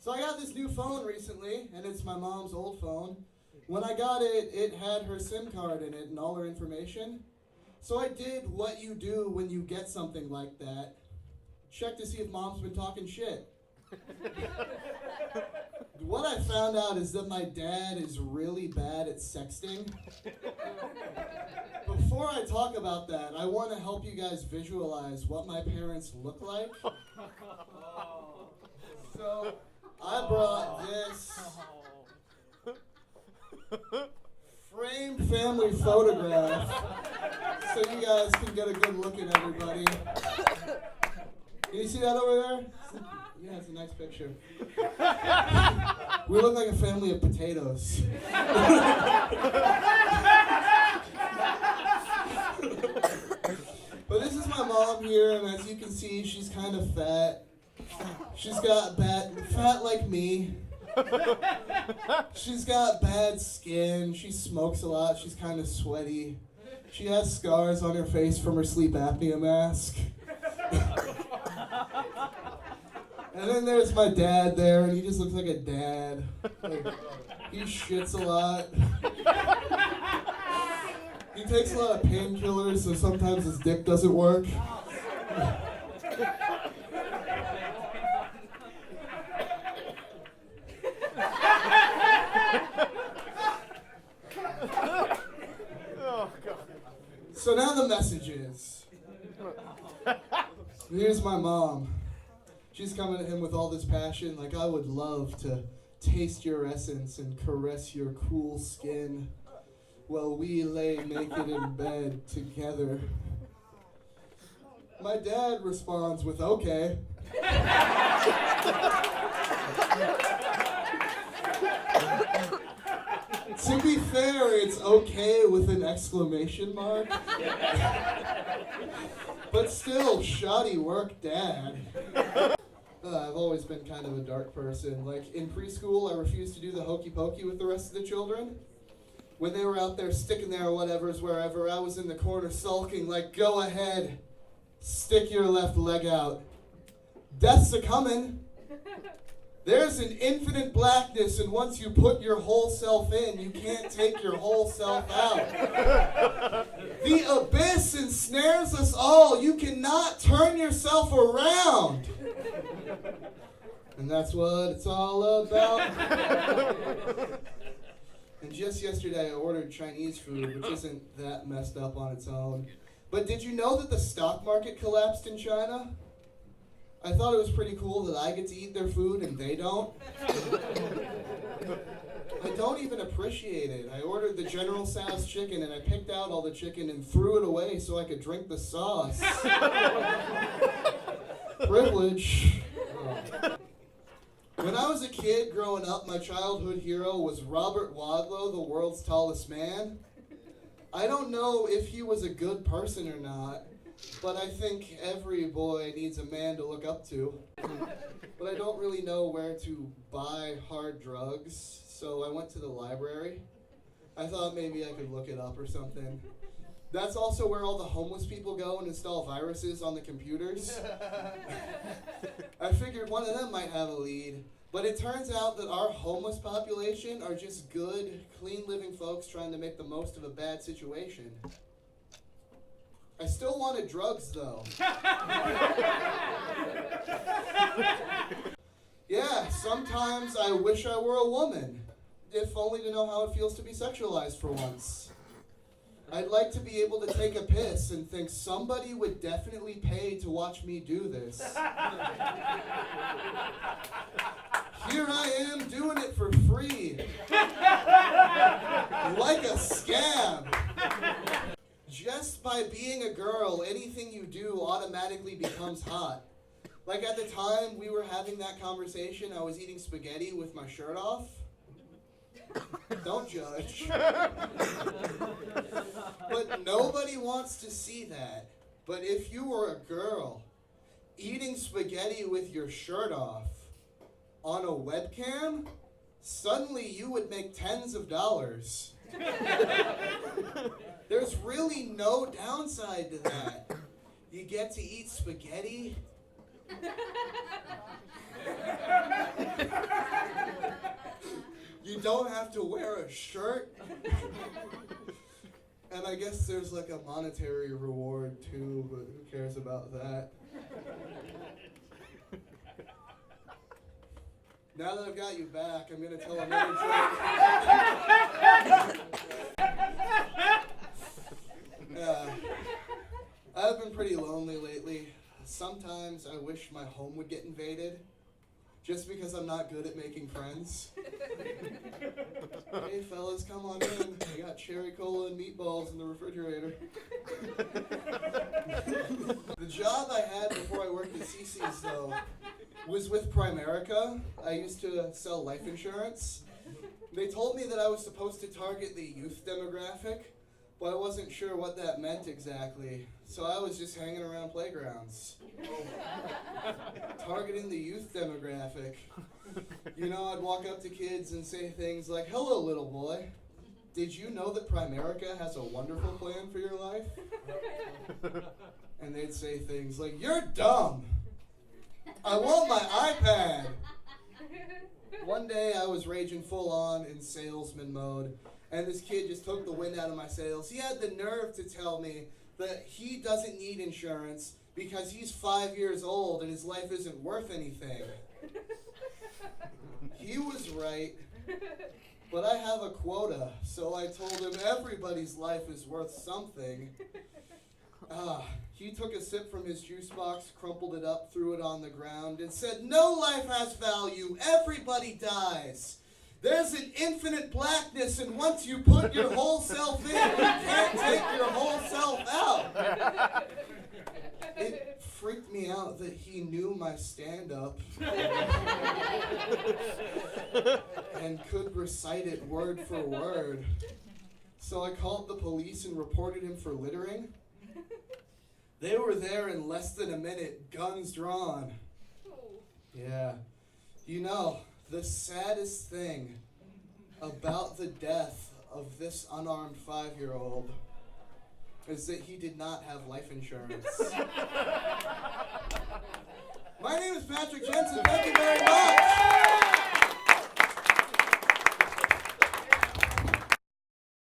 So I got this new phone recently, and it's my mom's old phone. When I got it, it had her SIM card in it and all her information. So I did what you do when you get something like that. Check to see if mom's been talking shit. What I found out is that my dad is really bad at sexting. Before I talk about that, I want to help you guys visualize what my parents look like. So I brought this framed family photograph so you guys can get a good look at everybody. Can you see that over there? Yeah, it's a nice picture. We look like a family of potatoes. But this is my mom here, and as you can see, she's kind of fat. She's got fat like me. She's got bad skin. She smokes a lot. She's kind of sweaty. She has scars on her face from her sleep apnea mask. And then there's my dad there, and he just looks like a dad. Like, he shits a lot. He takes a lot of painkillers, so sometimes his dick doesn't work. So now the message is, here's my mom. She's coming at him with all this passion, like, I would love to taste your essence and caress your cool skin while we lay naked in bed together. My dad responds with, okay. To be fair, it's okay with an exclamation mark. But still, shoddy work, Dad. I've always been kind of a dark person. Like, in preschool, I refused to do the hokey pokey with the rest of the children. When they were out there sticking their whatevers wherever, I was in the corner sulking, like, go ahead, stick your left leg out. Death's a-coming. There's an infinite blackness, and once you put your whole self in, you can't take your whole self out. The abyss ensnares us all. You cannot turn yourself around. And that's what it's all about. And just yesterday I ordered Chinese food, which isn't that messed up on its own. But did you know that the stock market collapsed in China? I thought it was pretty cool that I get to eat their food and they don't. I don't even appreciate it. I ordered the General Tso's chicken and I picked out all the chicken and threw it away so I could drink the sauce. Privilege. When I was a kid growing up, my childhood hero was Robert Wadlow, the world's tallest man. I don't know if he was a good person or not, but I think every boy needs a man to look up to. But I don't really know where to buy hard drugs, so I went to the library. I thought maybe I could look it up or something. That's also where all the homeless people go and install viruses on the computers. I figured one of them might have a lead, but it turns out that our homeless population are just good, clean-living folks trying to make the most of a bad situation. I still wanted drugs, though. Yeah, sometimes I wish I were a woman, if only to know how it feels to be sexualized for once. I'd like to be able to take a piss and think somebody would definitely pay to watch me do this. Here I am doing it for free. Like a scam. Just by being a girl, anything you do automatically becomes hot. Like at the time we were having that conversation, I was eating spaghetti with my shirt off. Don't judge. But nobody wants to see that. But if you were a girl eating spaghetti with your shirt off on a webcam, suddenly you would make tens of dollars. There's really no downside to that. You get to eat spaghetti. don't have to wear a shirt. And I guess there's like a monetary reward too, but who cares about that? Now that I've got you back, I'm going to tell another joke. I've been pretty lonely lately. Sometimes I wish my home would get invaded, just because I'm not good at making friends. Hey fellas, come on in. I got cherry cola and meatballs in the refrigerator. The job I had before I worked at CC's, though, was with Primerica. I used to sell life insurance. They told me that I was supposed to target the youth demographic, but I wasn't sure what that meant exactly. So I was just hanging around playgrounds. Targeting the youth demographic. You know, I'd walk up to kids and say things like, "Hello, little boy. Did you know that Primerica has a wonderful plan for your life?" And they'd say things like, "You're dumb. I want my iPad." One day I was raging full on in salesman mode, and this kid just took the wind out of my sails. He had the nerve to tell me that he doesn't need insurance because he's 5 years old and his life isn't worth anything. He was right, but I have a quota, so I told him everybody's life is worth something. He took a sip from his juice box, crumpled it up, threw it on the ground, and said, "No life has value. Everybody dies. There's an infinite blackness, and once you put your whole self in, you can't take your whole self out." It freaked me out that he knew my stand-up and could recite it word for word. So I called the police and reported him for littering. They were there in less than a minute, guns drawn. Yeah. You know, the saddest thing about the death of this unarmed 5-year-old is that he did not have life insurance.